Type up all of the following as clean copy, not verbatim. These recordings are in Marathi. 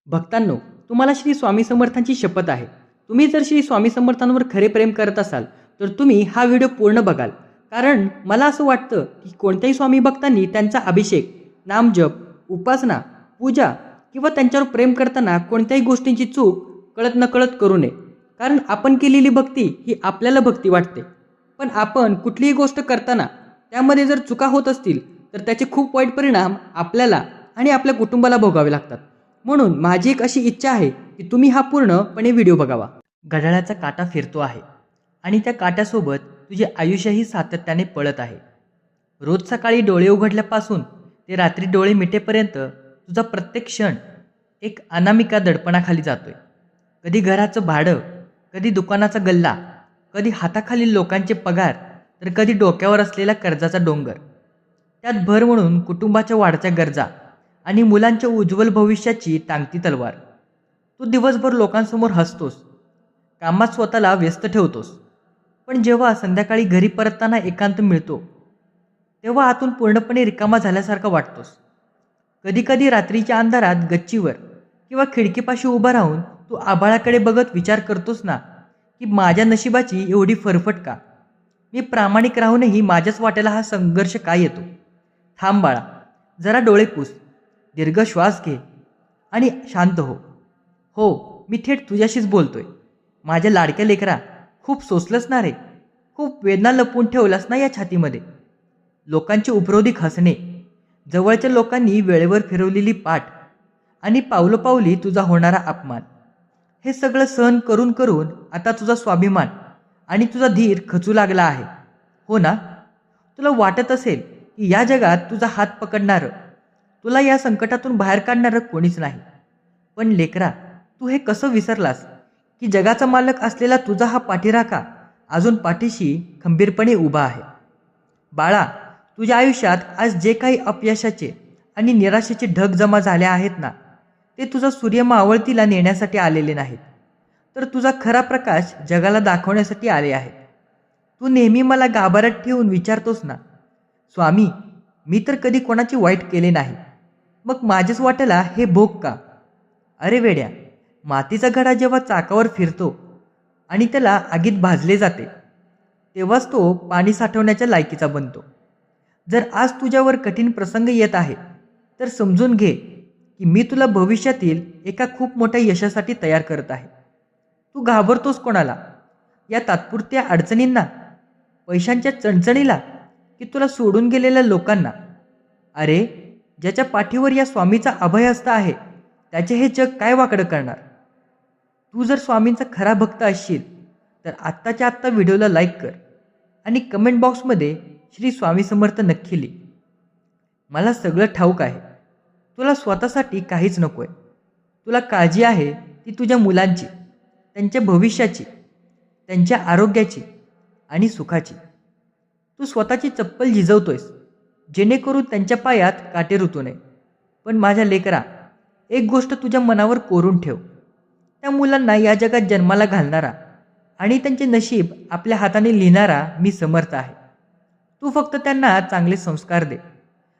भक्तांनो, तुम्हाला श्री स्वामी समर्थांची शपथ आहे. तुम्ही जर श्री स्वामी समर्थांवर खरे प्रेम करत असाल तर तुम्ही हा व्हिडिओ पूर्ण बघाल. कारण मला असं वाटतं की कोणत्याही स्वामी भक्तांनी त्यांचा अभिषेक, नामजप, उपासना, पूजा किंवा त्यांच्यावर प्रेम करताना कोणत्याही गोष्टींची चूक कळत नकळत करू नये. कारण आपण केलेली भक्ती ही आपल्याला भक्ती वाटते, पण आपण कुठलीही गोष्ट करताना त्यामध्ये जर चुका होत असतील तर त्याचे खूप वाईट परिणाम आपल्याला आणि आपल्या कुटुंबाला भोगावे लागतात. म्हणून माझी एक अशी इच्छा आहे की तुम्ही हा पूर्णपणे व्हिडिओ बघावा. घड्याळाचा काटा फिरतो आहे आणि त्या काट्यासोबत तुझे आयुष्यही सातत्याने पळत आहे. रोज सकाळी डोळे उघडल्यापासून ते रात्री डोळे मिटेपर्यंत तुझा प्रत्येक क्षण एक अनामिका दडपणाखाली जातोय. कधी घराचं भाडं, कधी दुकानाचा गल्ला, कधी हाताखालील लोकांचे पगार, तर कधी डोक्यावर असलेला कर्जाचा डोंगर. त्यात भर म्हणून कुटुंबाच्या वाढत्या गरजा आणि मुलांच्या उज्ज्वल भविष्याची टांगती तलवार. तू दिवसभर लोकांसमोर हसतोस, कामात स्वतःला व्यस्त ठेवतोस, पण जेव्हा संध्याकाळी घरी परतताना एकांत मिळतो तेव्हा आतून पूर्णपणे रिकामा झाल्यासारखा वाटतोस. कधीकधी रात्रीच्या अंधारात गच्चीवर किंवा खिडकीपाशी उभा राहून तू आभाळाकडे बघत विचार करतोस ना, की माझ्या नशिबाची एवढी फरफट का? मी प्रामाणिक राहूनही माझ्याच वाट्याला हा संघर्ष का येतो? थांब बाळा, जरा डोळे पुस, दीर्घ श्वास घे आणि शांत हो. हो, मी थेट तुझ्याशीच बोलतोय. माझ्या लाडक्या लेकरा, खूप सोसलंस ना रे, खूप वेदना लपवून ठेवलास ना या छातीमध्ये. लोकांचे उपरोधिक हसणे, जवळच्या लोकांनी वेळेवर फिरवलेली पाठ आणि पावलोपावली तुझा होणारा अपमान, हे सगळं सहन करून करून आता तुझा स्वाभिमान आणि तुझा धीर खचू लागला आहे, हो ना? तुला वाटत असेल की या जगात तुझा हात पकडणारं, तुला या संकटातून बाहेर काढणारं कोणीच नाही. पण लेकरा, तू हे कसं विसरलास की जगाचा मालक असलेला तुझा हा पाठीराखा अजून पाठीशी खंबीरपणे उभा आहे. बाळा, तुझ्या आयुष्यात आज जे काही अपयशाचे आणि निराशेचे ढग जमा झाले आहेत ना, ते तुझा सूर्य मावळतीला नेण्यासाठी आलेले नाहीत, तर तुझा खरा प्रकाश जगाला दाखवण्यासाठी आले आहेत. तू नेहमी मला गाभाऱ्यात ठेवून विचारतोस ना, स्वामी, मी तर कधी कोणाचे वाईट केले नाही, मग माझ्याच वाट्याला हे भोग का? अरे वेड्या, मातीचा घडा जेव्हा चाकावर फिरतो आणि त्याला आगीत भाजले जाते तेव्हाच तो पाणी साठवण्याच्या लायकीचा बनतो. जर आज तुझ्यावर कठीण प्रसंग येत आहे तर समजून घे की मी तुला भविष्यातील एका खूप मोठ्या यशासाठी तयार करत आहे. तू घाबरतोस कोणाला? या तात्पुरत्या अडचणींना, पैशांच्या चणचणीला, की तुला सोडून गेलेल्या लोकांना? अरे, ज्याच्या पाठीवर या स्वामीचा अभयहस्त आहे त्याचे हे जग काय वाकडं करणार? तू जर स्वामींचा खरा भक्त असशील तर आत्ताच्या आत्ता व्हिडिओला लाईक कर आणि कमेंट बॉक्समध्ये श्री स्वामी समर्थ नक्की लिह. मला सगळं ठाऊक आहे, तुला स्वतःसाठी काहीच नको आहे. तुला काळजी आहे ती तुझ्या मुलांची, त्यांच्या भविष्याची, त्यांच्या आरोग्याची आणि सुखाची. तू स्वतःची चप्पल झिजवतोयस जेणेकरून त्यांच्या पायात काटे रुतू नये. पण माझ्या लेकरा, एक गोष्ट तुझ्या मनावर कोरून ठेव, त्या मुलांना या जगात जन्माला घालणारा आणि त्यांचे नशीब आपल्या हाताने लिहिणारा मी समर्थ आहे. तू फक्त त्यांना चांगले संस्कार दे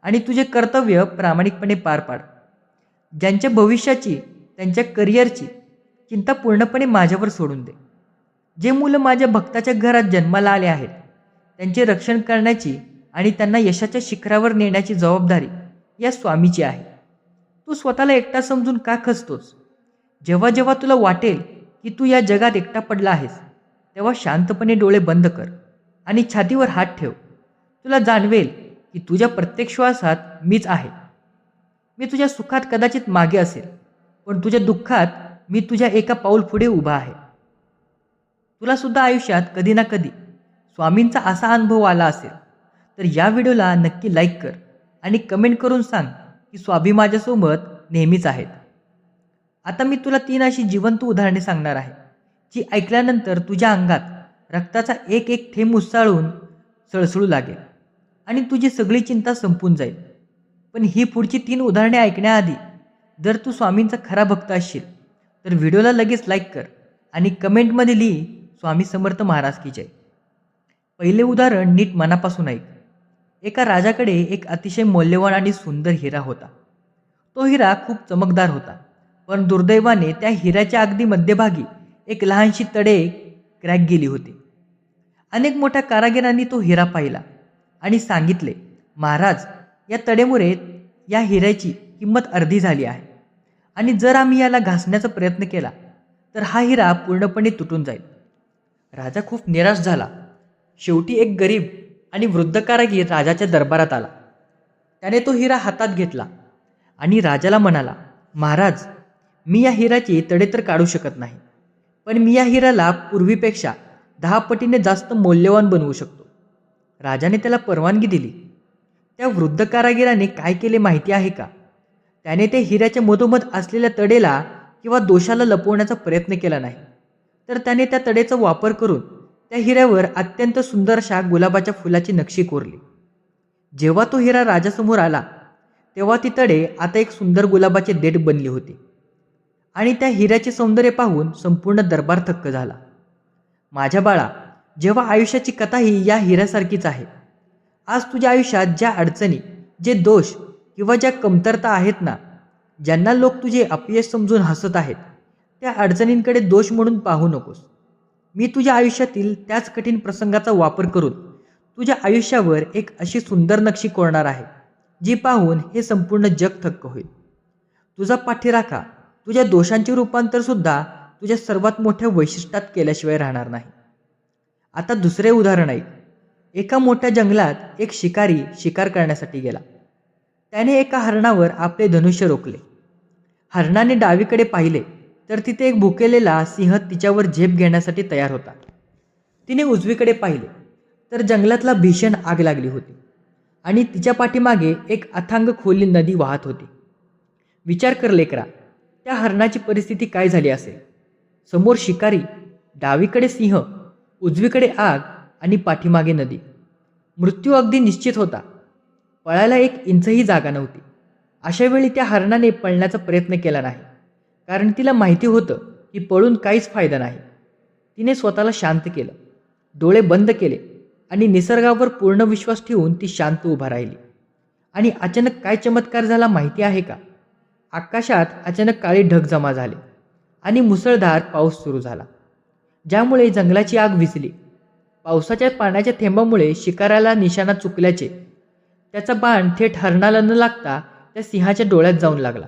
आणि तुझे कर्तव्य प्रामाणिकपणे पार पाड. ज्यांच्या भविष्याची, त्यांच्या करिअरची चिंता पूर्णपणे माझ्यावर सोडून दे. जे मुलं माझ्या भक्ताच्या घरात जन्माला आले आहेत त्यांचे रक्षण करण्याची आणि त्यांना यशाच्या शिखरावर नेण्याची जबाबदारी या स्वामीची आहे. तू स्वतःला एकटा समजून का खचतोस? जेव्हा जेव्हा तुला वाटेल की तू या जगात एकटा पडला आहेस तेव्हा शांतपणे डोळे बंद कर आणि छातीवर हात ठेव. तुला जाणवेल की तुझ्या प्रत्येक श्वासात मीच आहे. मी तुझ्या सुखात कदाचित मागे असेल, पण तुझ्या दुःखात मी तुझ्या एका पाऊल पुढे उभा आहे. तुला सुद्धा आयुष्यात कधी ना कधी स्वामींचा असा अनुभव आला असेल तर या व्हिडिओला नक्की लाईक कर आणि कमेंट करून सांग की स्वामी माझ्यासोबत नेहमीच आहेत. आता मी तुला 3 अशी जिवंत उदाहरणे सांगणार आहे जी ऐकल्यानंतर तुझ्या अंगात रक्ताचा एक एक थेंब उसळून सळसळू लागेल आणि तुझी सगळी चिंता संपून जाईल. पण ही पुढची 3 उदाहरणे ऐकण्याआधी जर तू स्वामींचा खरा भक्त असशील तर व्हिडिओला लगेच लाईक कर आणि कमेंटमध्ये लिही स्वामी समर्थ महाराज की जय. पहिले उदाहरण नीट मनापासून ऐक. एका राजाकडे एक अतिशय मौल्यवान आणि सुंदर हिरा होता. तो हिरा खूप चमकदार होता, पण दुर्दैवाने त्या हिऱ्याच्या अगदी मध्यभागी एक लहानशी तडे क्रॅक गेली होती. अनेक मोठ्या कारागिरांनी तो हिरा पाहिला आणि सांगितले, महाराज, या तडेमुळे या हिऱ्याची किंमत अर्धी झाली आहे आणि जर आम्ही याला घासण्याचा प्रयत्न केला तर हा हिरा पूर्णपणे तुटून जाईल. राजा खूप निराश झाला. शेवटी एक गरीब आणि वृद्ध कारागीर राजाच्या दरबारात आला. त्याने तो हिरा हातात घेतला आणि राजाला म्हणाला, महाराज, मी या हिऱ्याचे तडे तर काढू शकत नाही, पण मी या हिऱ्याला पूर्वीपेक्षा 10 पटीने जास्त मौल्यवान बनवू शकतो. राजाने त्याला परवानगी दिली. त्या वृद्ध कारागिराने काय केले माहिती आहे का? त्याने ते हिऱ्याच्या मधोमध असलेल्या तडेला किंवा दोषाला लपवण्याचा प्रयत्न केला नाही, तर त्याने त्या तडेचा वापर करून त्या हिऱ्यावर अत्यंत सुंदर अशा गुलाबाच्या फुलाची नक्षी कोरली. जेव्हा तो हिरा राजासमोर आला तेव्हा ती तडे आता एक सुंदर गुलाबाचे देठ बनली होती आणि त्या हिऱ्याचे सौंदर्य पाहून संपूर्ण दरबार थक्क झाला. माझ्या बाळा, जेव्हा आयुष्याची कथा ही या हिऱ्यासारखीच आहे. आज तुझ्या आयुष्यात ज्या अडचणी, जे दोष किंवा ज्या कमतरता आहेत ना, ज्यांना लोक तुझे अपयश समजून हसत आहेत, त्या अडचणींकडे दोष म्हणून पाहू नकोस. मी तुझ्या आयुष्यातील त्याच कठीण प्रसंगाचा वापर करून तुझ्या आयुष्यावर एक अशी सुंदर नक्षी कोरणार आहे, जी पाहून हे संपूर्ण जग थक्क होईल. तुझा पाठीराखा, तुझ्या दोषांचे रूपांतर सुद्धा तुझ्या सर्वात मोठ्या वैशिष्ट्यात केल्याशिवाय राहणार नाही. आता दुसरे उदाहरण ऐक. एका मोठ्या जंगलात एक शिकारी शिकार करण्यासाठी गेला. त्याने एका हरणावर आपले धनुष्य रोखले. हरणाने डावीकडे पाहिले तर तिथे एक भुकेलेला सिंह तिच्यावर झेप घेण्यासाठी तयार होता. तिने उजवीकडे पाहिले तर जंगलातला भीषण आग लागली होती आणि तिच्या पाठीमागे एक अथांग खोली नदी वाहत होती. विचार कर लेकरा, त्या हरणाची परिस्थिती काय झाली असेल? समोर शिकारी, डावीकडे सिंह, उजवीकडे आग आणि पाठीमागे नदी. मृत्यू अगदी निश्चित होता. पळायला 1 इंचही जागा नव्हती. अशा वेळी त्या हरणाने पळण्याचा प्रयत्न केला नाही, कारण तिला माहिती होतं की पळून काहीच फायदा नाही. तिने स्वतःला शांत केलं, डोळे बंद केले आणि निसर्गावर पूर्ण विश्वास ठेवून ती शांत उभा राहिली. आणि अचानक काय चमत्कार झाला माहिती आहे का? आकाशात अचानक काळे ढग जमा झाले आणि मुसळधार पाऊस सुरू झाला, ज्यामुळे जंगलाची आग विझली. पावसाच्या पाण्याच्या थेंबामुळे शिकाऱ्याला निशाणा चुकल्याचे त्याचा बाण थेट हरणाला न लागता त्या सिंहाच्या डोळ्यात जाऊन लागला.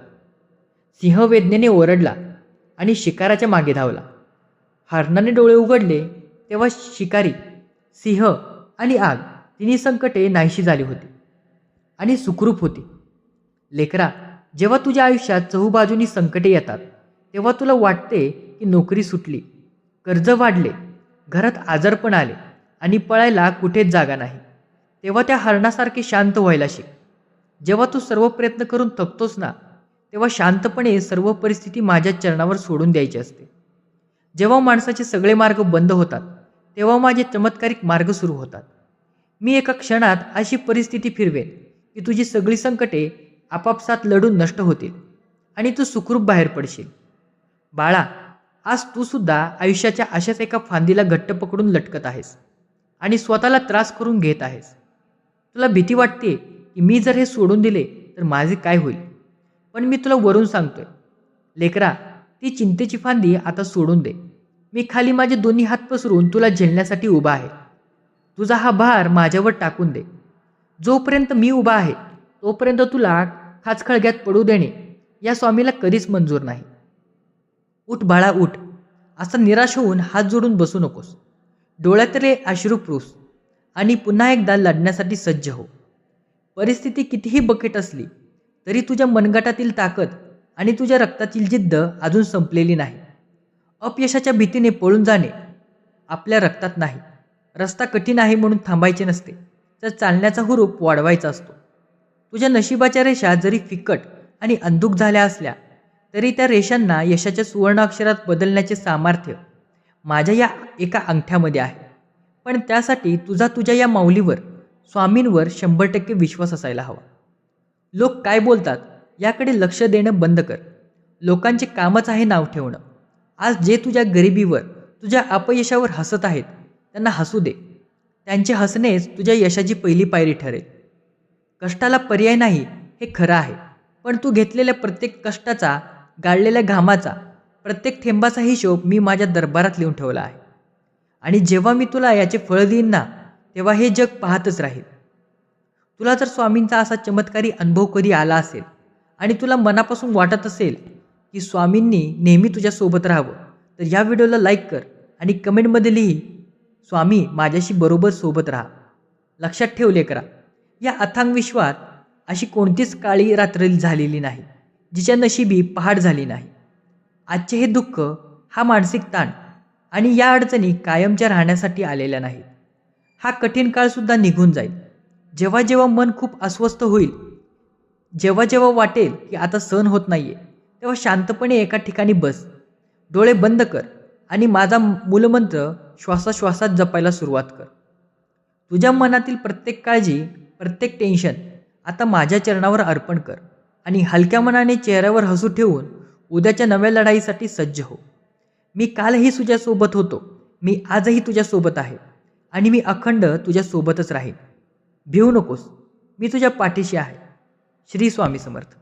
सिंह वेदनेने ओरडला आणि शिकाराच्या मागे धावला. हरणाने डोळे उघडले तेव्हा शिकारी, सिंह आणि आग तिन्ही संकटे नाहीशी झाली होती आणि सुखरूप होती. लेकरा, जेव्हा तुझ्या आयुष्यात चहूबाजूनी संकटे येतात तेव्हा तुला वाटते की नोकरी सुटली, कर्ज वाढले, घरात आजारपण आले आणि पळायला कुठेच जागा नाही, तेव्हा त्या हरणासारखे शांत व्हायला शिक. जेव्हा तू सर्व प्रयत्न करून थकतोस ना, तेव्हा शांतपणे सर्व परिस्थिती माझ्या चरणावर सोडून द्यायची असते. जेव्हा माणसाचे सगळे मार्ग बंद होतात तेव्हा माझे चमत्कारिक मार्ग सुरू होतात. मी एका क्षणात अशी परिस्थिती फिरवेन की तुझी सगळी संकटे आपापसात लढून नष्ट होतील आणि तू सुखरूप बाहेर पडशील. बाळा, आज तू सुद्धा आयुष्याच्या अशाच एका फांदीला घट्ट पकडून लटकत आहेस आणि स्वतःला त्रास करून घेत आहेस. तुला भीती वाटते की मी जर हे सोडून दिले तर माझे काय होईल? पण मी तुला वरून सांगतोय, लेकरा, ती चिंतेची फांदी आता सोडून दे. मी खाली माझे दोन्ही हात पसरून तुला झेलण्यासाठी उभा आहे. तुझा हा भार माझ्यावर टाकून दे. जोपर्यंत मी उभा आहे तोपर्यंत तुला खाचखळग्यात पडू देणे या स्वामीला कधीच मंजूर नाही. उठ बाळा, उठ. असं निराश होऊन हात जोडून बसू नकोस. डोळ्यातले अश्रू पुस आणि पुन्हा एकदा लढण्यासाठी सज्ज हो. परिस्थिती कितीही बकेट असली तरी तुझ्या मनगटातील ताकद आणि तुझ्या रक्तातील जिद्द अजून संपलेली नाही. अपयशाच्या भीतीने पळून जाणे आपल्या रक्तात नाही. रस्ता कठीण आहे म्हणून थांबायचे नसते, तर चालण्याचा हुरूप वाढवायचा असतो. तुझ्या नशिबाच्या रेषा जरी फिकट आणि अंधुक झाल्या असल्या तरी त्या रेषांना यशाच्या सुवर्ण अक्षरात बदलण्याचे सामर्थ्य माझ्या या एका अंगठ्यामध्ये आहे. पण त्यासाठी तुझ्या या माऊलीवर, स्वामींवर 100% विश्वास असायला हवा. लोक काय बोलतात याकडे लक्ष देणं बंद कर. लोकांचे कामच आहे नाव ठेवणं. आज जे तुझ्या गरिबीवर, तुझ्या अपयशावर हसत आहेत त्यांना हसू दे. त्यांचे हसणेच तुझ्या यशाची पहिली पायरी ठरेल. कष्टाला पर्याय नाही हे खरं आहे, पण तू घेतलेल्या प्रत्येक कष्टाचा गाळलेल्या घामाचा, प्रत्येक थेंबाचा हिशोब मी माझ्या दरबारात लिहून ठेवला आहे. आणि जेव्हा मी तुला याचे फळ देईन ना, तेव्हा हे जग पाहतच राहील. तुला जर स्वामींचा असा चमत्कारी अनुभव कधी आला असेल आणि तुला मनापासून वाटत असेल की स्वामींनी नेहमी तुझ्यासोबत राहावं, तर या व्हिडिओला लाईक कर आणि कमेंटमध्ये लिही, स्वामी माझ्याशी बरोबर सोबत राहा. लक्षात ठेव लेकरा, या अथांग विश्वात अशी कोणतीच काळी रात्र झालेली नाही जिच्या नशिबी पहाट झाली नाही. आजचे हे दुःख, हा मानसिक ताण आणि या अडचणी कायमच्या राहण्यासाठी आलेल्या नाहीत. हा कठीण काळसुद्धा निघून जाईल. जेव्हा जेव्हा मन खूप अस्वस्थ होईल, जेव्हा जेव्हा वाटेल की आता सहन होत नाहीये, तेव्हा शांतपणे एका ठिकाणी बस, डोळे बंद कर आणि माझा मूलमंत्र श्वासाश्वासात जपायला सुरुवात कर. तुझ्या मनातील प्रत्येक काळजी, प्रत्येक टेन्शन आता माझ्या चरणावर अर्पण कर आणि हलक्या मनाने चेहऱ्यावर हसू ठेवून उद्याच्या नव्या लढाईसाठी सज्ज हो. मी कालही तुझ्यासोबत होतो, मी आजही तुझ्यासोबत आहे आणि मी अखंड तुझ्यासोबतच राहीन. भिवू नकोस, मी तुझ्या पाठीशी आहे. श्री स्वामी समर्थ.